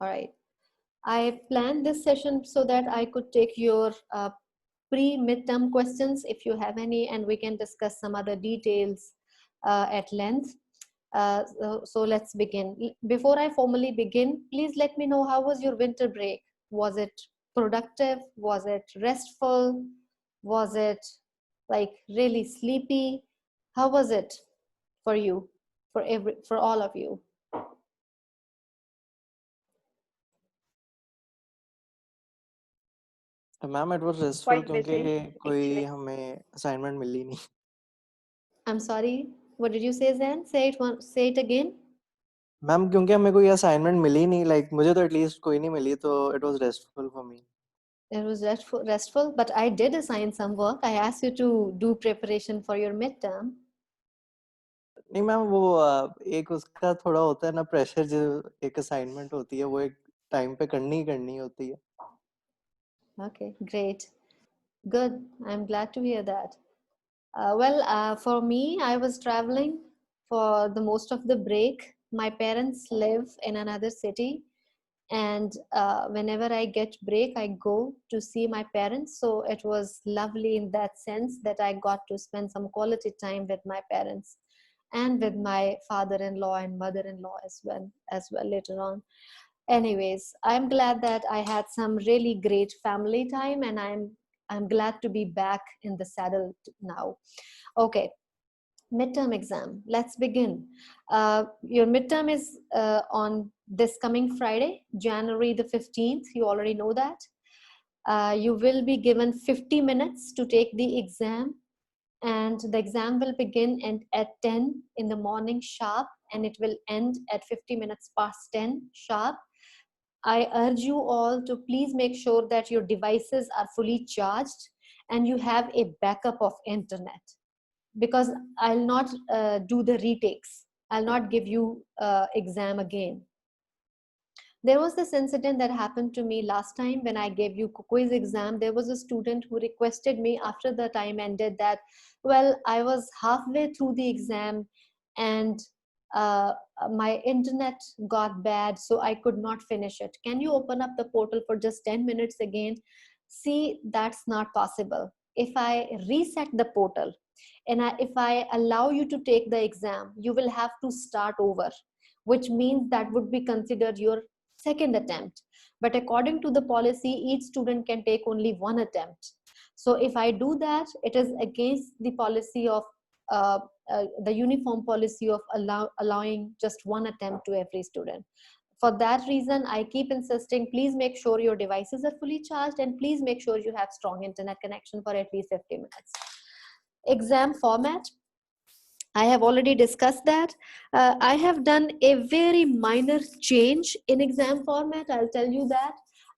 All right. I planned this session so that I could take your pre-midterm questions if you have any, and we can discuss some other details at length. So let's begin. Before I formally begin, please let me know, how was your winter break? Was it productive? Was it restful? Was it like really sleepy? How was it for you, for all of you? Ma'am it was restful Quite क्योंकि busy, कोई actually. हमें assignment मिली नहीं. I'm sorry, what did you say, Zan? Say it again. Ma'am क्योंकि हमें कोई assignment मिली नहीं, like मुझे तो एटलीस्ट कोई नहीं मिली, तो it was restful for me. It was restful, but I did assign some work. I asked you to do preparation for your midterm. नहीं मैम, वो एक उसका थोड़ा होता है ना प्रेशर, जो एक असाइनमेंट होती है वो एक टाइम पे करनी होती है. Okay, great. Good. I'm glad to hear that. For me, I was traveling for the most of the break. My parents live in another city, and whenever I get break, I go to see my parents. So it was lovely in that sense that I got to spend some quality time with my parents and with my father-in-law and mother-in-law as well later on. Anyways, I'm glad that I had some really great family time, and I'm glad to be back in the saddle now. Okay, midterm exam. Let's begin. Your midterm is on this coming Friday, January the 15th. You already know that. You will be given 50 minutes to take the exam, and the exam will begin at 10 in the morning sharp, and it will end at 50 minutes past 10 sharp. I urge you all to please make sure that your devices are fully charged and you have a backup of internet, because I'll not do the retakes. I'll not give you exam again. There was this incident that happened to me last time when I gave you quiz exam. There was a student who requested me after the time ended that, well, I was halfway through the exam and my internet got bad, so I could not finish it. Can you open up the portal for just 10 minutes again? See, that's not possible. If I reset the portal and if I allow you to take the exam, you will have to start over, which means that would be considered your second attempt. But according to the policy, each student can take only one attempt. So if I do that, it is against the policy of the uniform policy of allowing just one attempt to every student. For that reason, I keep insisting, please make sure your devices are fully charged, and please make sure you have strong internet connection for at least 50 minutes. Exam format, I have already discussed that. I have done a very minor change in exam format. I'll tell you that.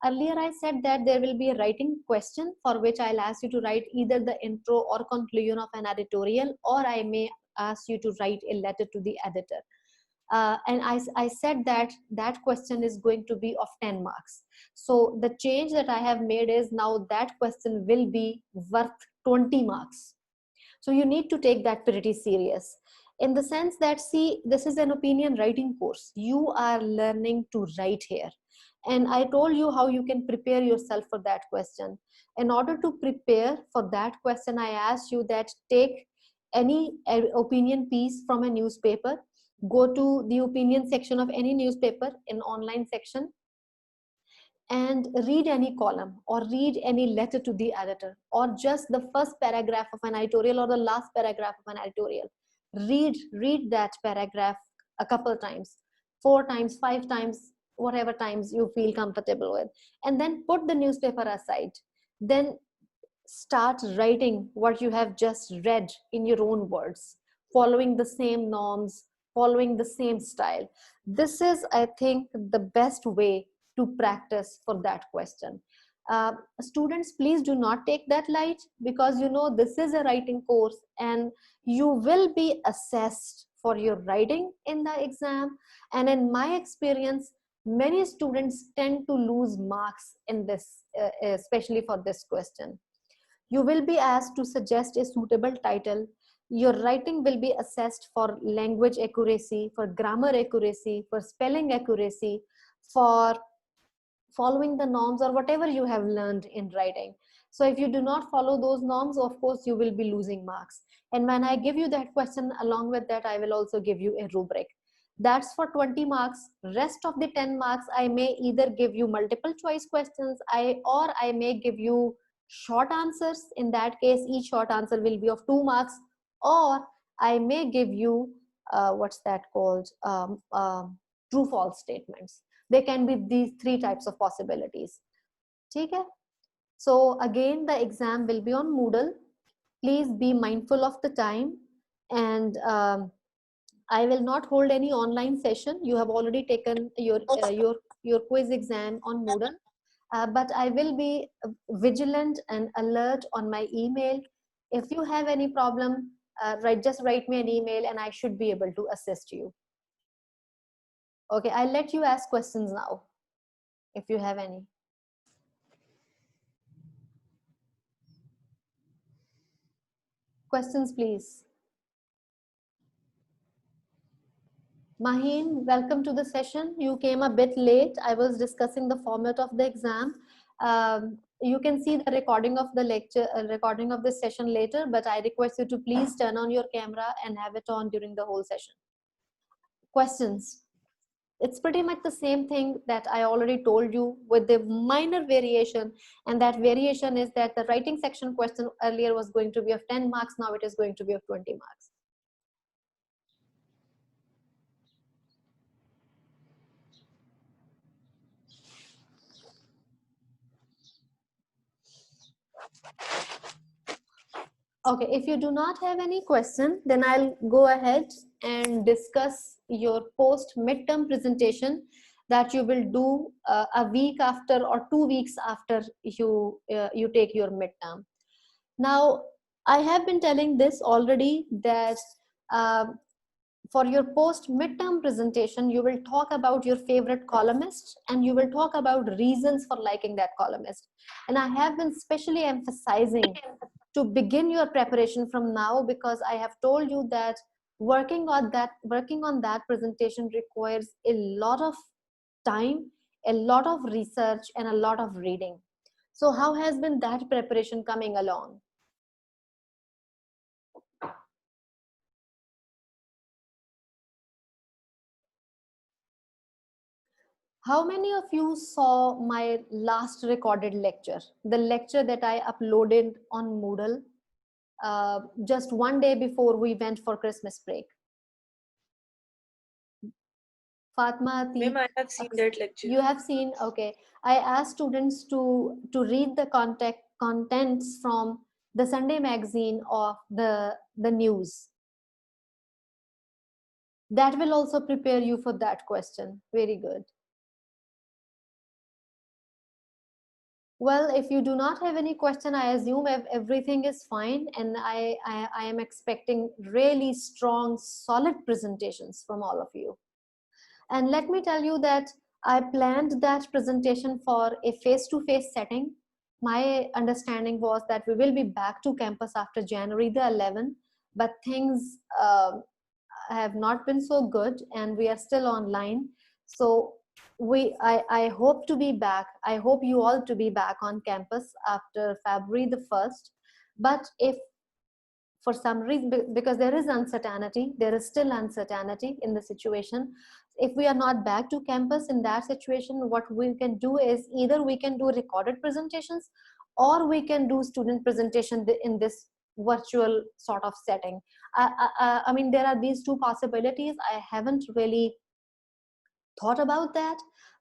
Earlier, I said that there will be a writing question for which I'll ask you to write either the intro or conclusion of an editorial, or I may ask you to write a letter to the editor. And I said that that question is going to be of 10 marks. So the change that I have made is now that question will be worth 20 marks. So you need to take that pretty serious, in the sense that, see, this is an opinion writing course. You are learning to write here, and I told you how you can prepare yourself for that question. In order to prepare for that question, I asked you that take any opinion piece from a newspaper, go to the opinion section of any newspaper in online section, and read any column or read any letter to the editor, or just the first paragraph of an editorial or the last paragraph of an editorial. Read that paragraph a couple times, 4 times, 5 times, whatever times you feel comfortable with, and then put the newspaper aside. Then start writing what you have just read in your own words, following the same norms, following the same style. This is, I think, the best way to practice for that question. Students, please do not take that light, because this is a writing course and you will be assessed for your writing in the exam. And in my experience, many students tend to lose marks in this, especially for this question. You will be asked to suggest a suitable title. Your writing will be assessed for language accuracy, for grammar accuracy, for spelling accuracy, for following the norms or whatever you have learned in writing. So if you do not follow those norms, of course you will be losing marks. And when I give you that question, along with that I will also give you a rubric. That's for 20 marks. Rest of the 10 marks I may either give you multiple choice questions, or I may give you short answers. In that case, each short answer will be of 2 marks. Or I may give you what's that called, true false statements. They can be these 3 types of possibilities. Okay? So again, the exam will be on Moodle. Please be mindful of the time. And I will not hold any online session. You have already taken your quiz exam on Moodle. But I will be vigilant and alert on my email. If you have any problem, just write me an email and I should be able to assist you. Okay, I'll let you ask questions now, if you have any. Questions, please. Maheen, welcome to the session. You came a bit late. I was discussing the format of the exam. You can see the recording of the lecture, recording of this session later, but I request you to please turn on your camera and have it on during the whole session. Questions? It's pretty much the same thing that I already told you, with the minor variation. And that variation is that the writing section question earlier was going to be of 10 marks. Now it is going to be of 20 marks. Okay, if you do not have any question, then I'll go ahead and discuss your post midterm presentation that you will do a week after or 2 weeks after you take your midterm. Now, I have been telling this already, that for your post midterm presentation, you will talk about your favorite columnist and you will talk about reasons for liking that columnist. And I have been specially emphasizing to begin your preparation from now, because I have told you that working on that presentation requires a lot of time, a lot of research, and a lot of reading. So how has been that preparation coming along? How many of you saw my last recorded lecture, the lecture that I uploaded on Moodle just one day before we went for Christmas break? Fatma, Ma'am, I have seen that lecture. You have seen? Okay. I asked students to read the contents from the Sunday magazine of the news. That will also prepare you for that question. Very good. Well, if you do not have any question, I assume everything is fine, and I am expecting really strong, solid presentations from all of you. And let me tell you that I planned that presentation for a face-to-face setting. My understanding was that we will be back to campus after January the 11th, but things have not been so good and we are still online. So I hope to be back. I hope you all to be back on campus after February the 1st. But if for some reason, because there is uncertainty, there is still uncertainty in the situation. If we are not back to campus in that situation, what we can do is either we can do recorded presentations or we can do student presentation in this virtual sort of setting. I mean, there are these two possibilities. I haven't really thought about that,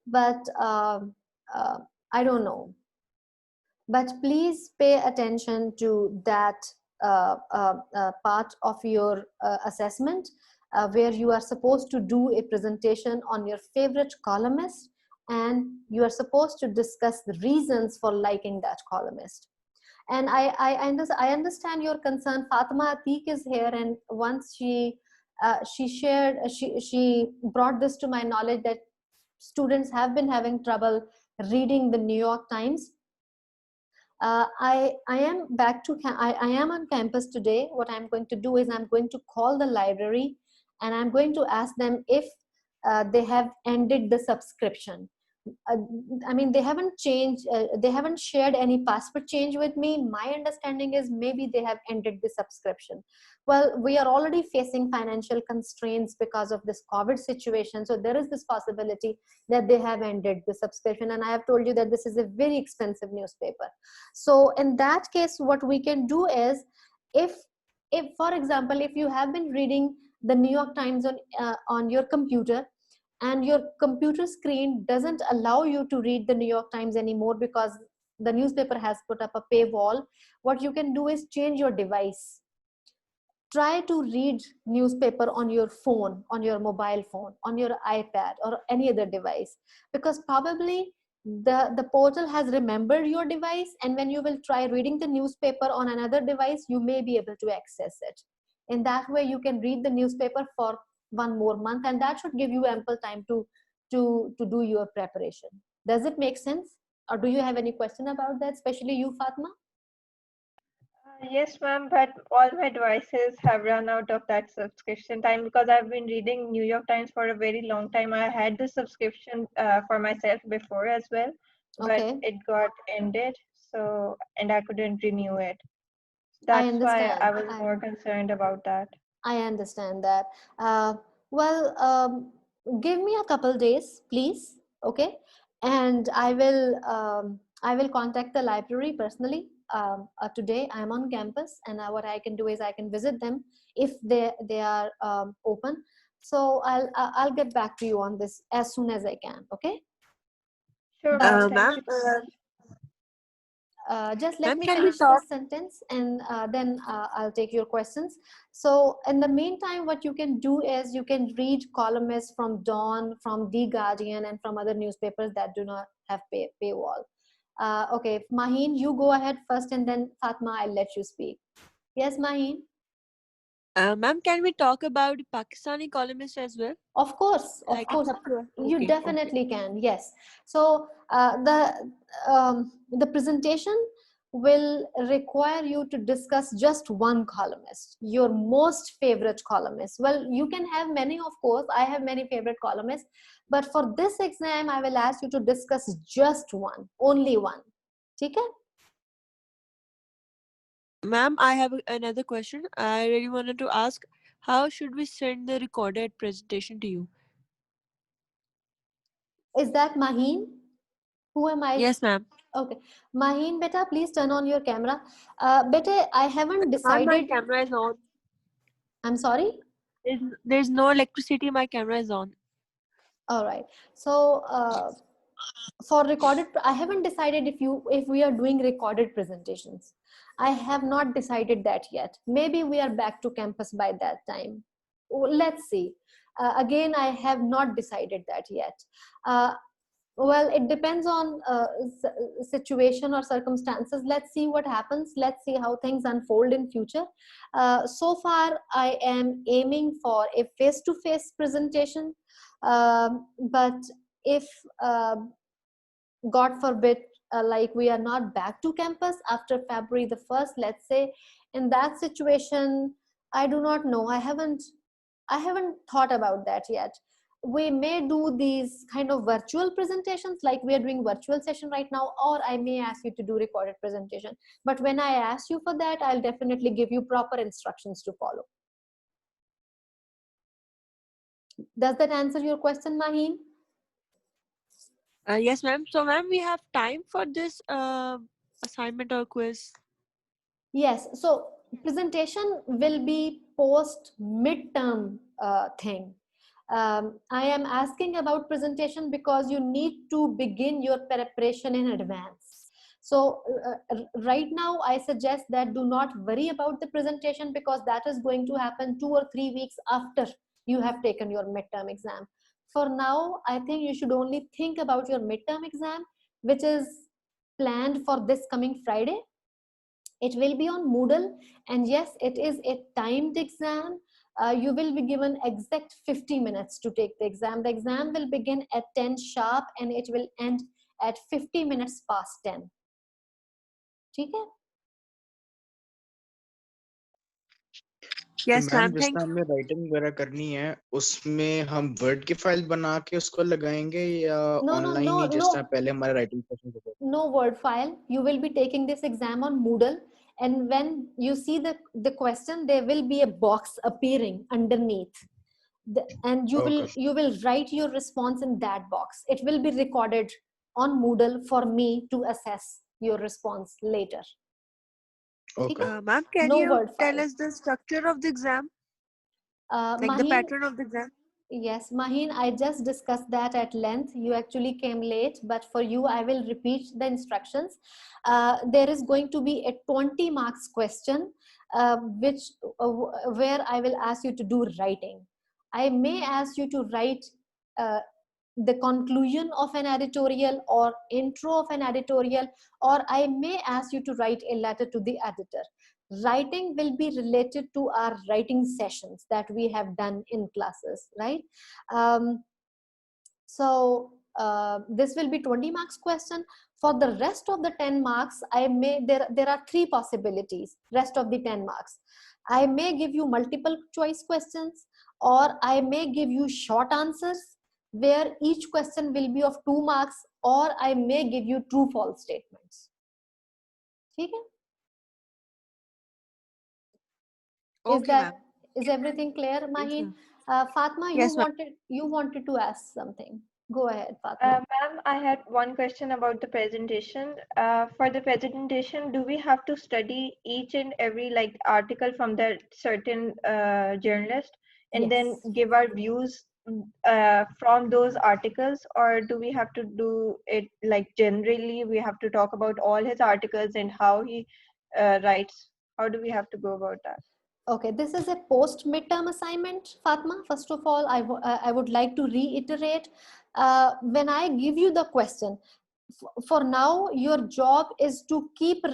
but I don't know. But please pay attention to that part of your assessment where you are supposed to do a presentation on your favorite columnist, and you are supposed to discuss the reasons for liking that columnist. And I understand your concern. Fatima Atiq is here, and once she brought this to my knowledge that students have been having trouble reading the New York Times. I am back to I am on campus today. What I'm going to do is I'm going to call the library and I'm going to ask them if they have ended the subscription. uh, I mean, they haven't changed, they haven't shared any password change with me. My understanding is maybe they have ended the subscription. Well, we are already facing financial constraints because of this COVID situation. So there is this possibility that they have ended the subscription. And I have told you that this is a very expensive newspaper. So in that case, what we can do is, if, for example, if you have been reading the New York Times on your computer, and your computer screen doesn't allow you to read the New York Times anymore because the newspaper has put up a paywall, what you can do is change your device. Try to read newspaper on your phone, on your mobile phone, on your iPad, or any other device, because probably the portal has remembered your device, and when you will try reading the newspaper on another device, you may be able to access it. In that way, you can read the newspaper for one more month, and that should give you ample time to do your preparation. Does it make sense, or do you have any question about that, especially you, Fatma? Yes, ma'am, but all my devices have run out of that subscription time because I've been reading New York Times for a very long time. I had the subscription for myself before as well, but Okay, it got ended, so and I couldn't renew it. I That's why I understand. was more concerned about that. I understand that. Uh, well, give me a couple days, please. Okay, and I will contact the library personally. Today I am on campus, and what I can do is I can visit them if they are open. So I'll get back to you on this as soon as I can. Okay, Sure, but ma'am. Thank Ma'am, you so much. just let ma'am, me can we finish talk? this sentence, and then I'll take your questions. So in the meantime, what you can do is you can read columnists from Dawn, from The Guardian, and from other newspapers that do not have paywall. Okay, Maheen, you go ahead first, and then Fatma, I'll let you speak. Yes, Maheen? Ma'am, can we talk about Pakistani columnists as well? Of course, of Like it's course, up to us. you Okay, okay. definitely can. Yes. So the presentation will require you to discuss just one columnist, your most favorite columnist. Well, you can have many, of course. I have many favorite columnists, but for this exam, I will ask you to discuss just one, only one. Okay? Ma'am, I have another question. I really wanted to ask, how should we send the recorded presentation to you? Is that Maheen? Who am I? Yes, ma'am. Okay, Maheen, beta, please turn on your camera. Beta, I haven't Ma'am, my decided. camera is on. I'm sorry. There's no electricity. My camera is on. All right. So for recorded, I haven't decided if we are doing recorded presentations. I have not decided that yet. Maybe we are back to campus by that time. Let's see. Again, I have not decided that yet. Uh, well, it depends on situation or circumstances. Let's see what happens. Let's see how things unfold in future. So far I am aiming for a face-to-face presentation, but if god forbid, like we are not back to campus after February the 1st, let's say, in that situation, I do not know. I haven't thought about that yet. We may do these kind of virtual presentations, like we are doing virtual session right now, or I may ask you to do recorded presentation. But when I ask you for that, I'll definitely give you proper instructions to follow. Does that answer your question, Maheen? Yes, ma'am. So, ma'am, we have time for this assignment or quiz. Yes, so presentation will be post midterm thing. I am asking about presentation because you need to begin your preparation in advance. So right now, I suggest that do not worry about the presentation, because that is going to happen 2 or 3 weeks after you have taken your midterm exam. For now, I think you should only think about your midterm exam, which is planned for this coming Friday. It will be on Moodle, and yes, it is a timed exam. You will be given exact 50 minutes to take the exam. The exam will begin at 10 sharp and it will end at 50 minutes past 10. ठीक है? तो Yes, ma'am ma'am. जिस Thank तरह हमें writing वगैरह करनी है उसमें हम वर्ड की फाइल बना के उसको लगाएंगे या No, no, ऑनलाइन no, ही जिस तरह no, पहले हमारे राइटिंग सेशन होते थे? no word file. You will be taking this exam on Moodle, and when you see the question, there will be a box appearing underneath, and Okay. you will write your response in that box. It will be recorded on Moodle for me to assess your response later. Okay. Okay? Ma'am, can No you word tell file. us the structure of the exam, like the Maheen, pattern of the exam? yes, Maheen, I just discussed that at length. You actually came late, but for you, I will repeat the instructions. There is going to be a 20 marks question, which where I will ask you to do writing. I may ask you to write uh, the conclusion of an editorial or intro of an editorial, or I may ask you to write a letter to the editor. Writing will be related to our writing sessions that we have done in classes, right? So this will be 20 marks question. For the rest of the 10 marks, there are three possibilities. Rest of the 10 marks, I may give you multiple choice questions, or I may give you short answers where each question will be of 2 marks, or I may give you true false statements. Okay? Okay, ma'am. Is everything clear, Yes, Maheen? ma'am. Fatma, Yes, ma'am. you wanted to ask something. Go ahead, Fatma. Ma'am, I had one question about the presentation. For the presentation, do we have to study each and every like article from that certain journalist and then Yes. give our views from those articles, or do we have to do it like generally we have to talk about all his articles and how he writes? How do we have to go about that? Okay, this is a post midterm assignment, Fatma. First of all, I would like to reiterate, when I give you the question, for now, your job is to keep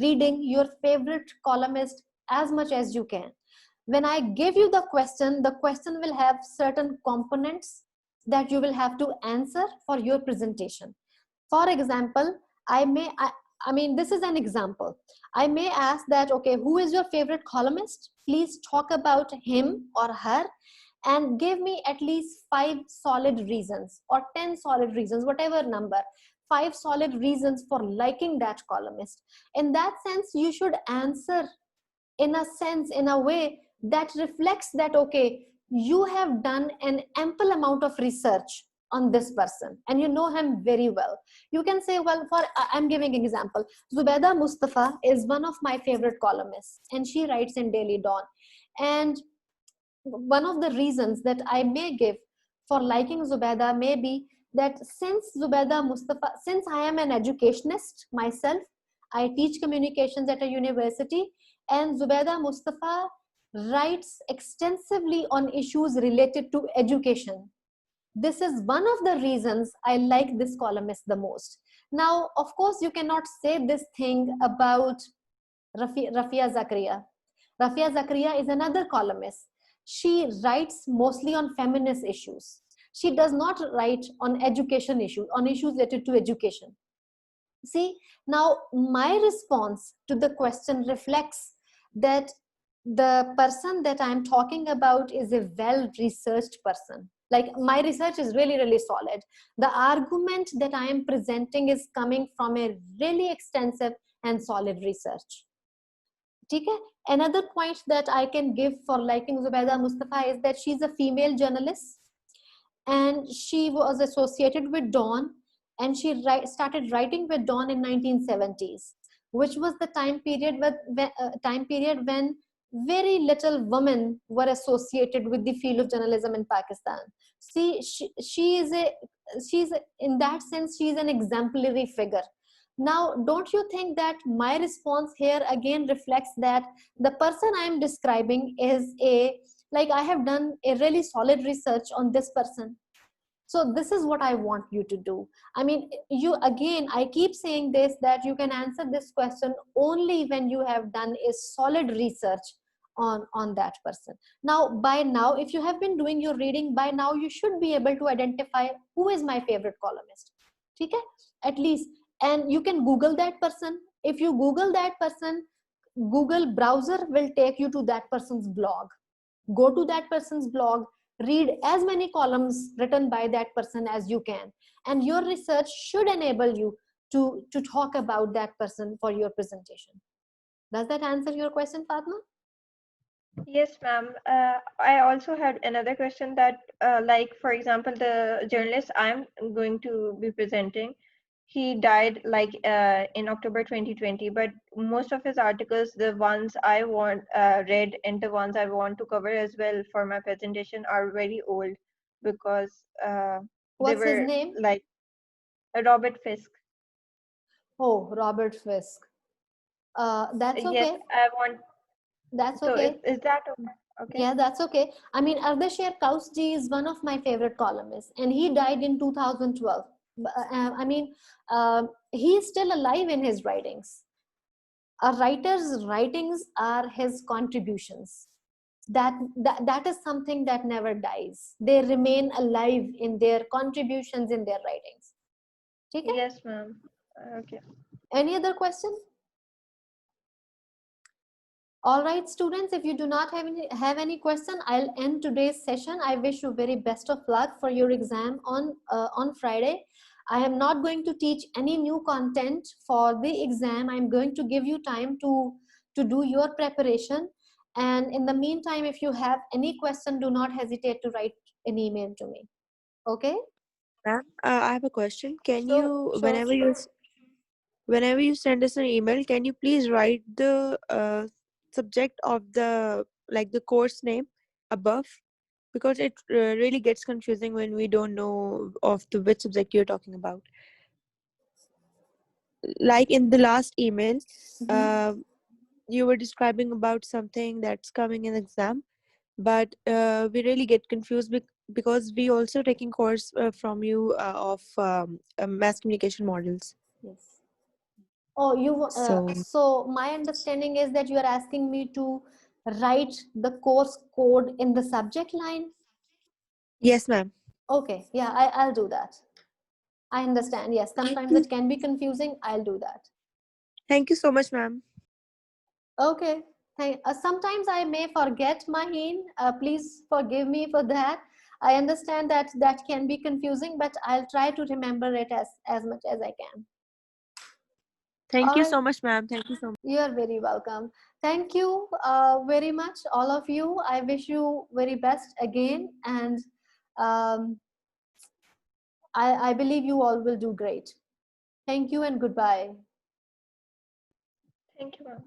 reading your favorite columnist as much as you can. When I give you the question will have certain components that you will have to answer for your presentation. For example, I mean, this is an example. I may ask that, okay, who is your favorite columnist? Please talk about him or her and give me at least 5 solid reasons or 10 solid reasons, whatever number, 5 solid reasons for liking that columnist. In that sense, you should answer in a way that reflects that, okay, you have done an ample amount of research on this person and you know him very well. You can say, well, I'm giving an example. Zubaida Mustafa is one of my favorite columnists and she writes in Daily Dawn. And one of the reasons that I may give for liking Zubaida may be that since I am an educationist myself, I teach communications at a university, and Zubaida Mustafa writes extensively on issues related to education. This is one of the reasons I like this columnist the most. Now, of course, you cannot say this thing about Rafia Zakaria. Rafia Zakaria is another columnist. She writes mostly on feminist issues. She does not write on education issues, on issues related to education. See, now my response to the question reflects that the person that I'm talking about is a well-researched person. Like, my research is really, really solid. The argument that I am presenting is coming from a really extensive and solid research. Okay? Another point that I can give for liking Zubaida Mustafa is that she's a female journalist and she was associated with Dawn, and she started writing with Dawn in 1970s, which was the time period when very little women were associated with the field of journalism in Pakistan. See, in that sense, she's an exemplary figure. Now, don't you think that my response here again reflects that the person I am describing is like, I have done a really solid research on this person. So this is what I want you to do. I mean, I keep saying this, that you can answer this question only when you have done a solid research on that person. By now, if you have been doing your reading, by now you should be able to identify who is my favorite columnist. Okay? At least, and you can Google that person. If you Google that person, Google browser will take you to that person's blog. Go to that person's blog, read as many columns written by that person as you can, and your research should enable you to talk about that person for your presentation. Does that answer your question, Fatma? Yes, ma'am. I also had another question that, like, for example, the journalist I'm going to be presenting, he died like in October 2020, but most of his articles, the ones I want read and the ones I want to cover as well for my presentation, are very old because they What's his were name? like Robert Fisk. Oh, Robert Fisk. That's Yes, okay. I want. That's So okay. is that okay? Okay. Yeah, that's okay. I mean, Ardeshir Kausji is one of my favorite columnists, and he died in 2012. I mean, he is still alive in his writings. A writer's writings are his contributions. That is something that never dies. They remain alive in their contributions in their writings. Okay? Yes, ma'am. Okay. Any other question? All right, students, if you do not have any question, I'll end today's session. I wish you very best of luck for your exam on Friday. I am not going to teach any new content for the exam. I'm going to give you time to do your preparation. And in the meantime, if you have any question, do not hesitate to write an email to me. Okay? Ma'am, I have a question. Can Sure, you, sure. whenever you send us an email, can you please write the subject of the like the course name above? Because it really gets confusing when we don't know of the which subject you're talking about. Like in the last email, Mhm. you were describing about something that's coming in exam, but we really get confused because we also taking course from you of mass communication models. Yes. Oh, So so my understanding is that you are asking me to write the course code in the subject line. yes, ma'am. Okay, yeah, I'll do that. I understand. Yes, Thank sometimes you. it can be confusing. I'll do that. Thank you so much, ma'am. Okay. Sometimes I may forget, Maheen. Please forgive me for that. I understand that that can be confusing, but I'll try to remember it as much as I can. Thank All you right. so much, ma'am. Thank you so much. You are very welcome. Thank you very much, all of you. I wish you very best again, and um, I believe you all will do great. Thank you and goodbye. Thank you, ma'am.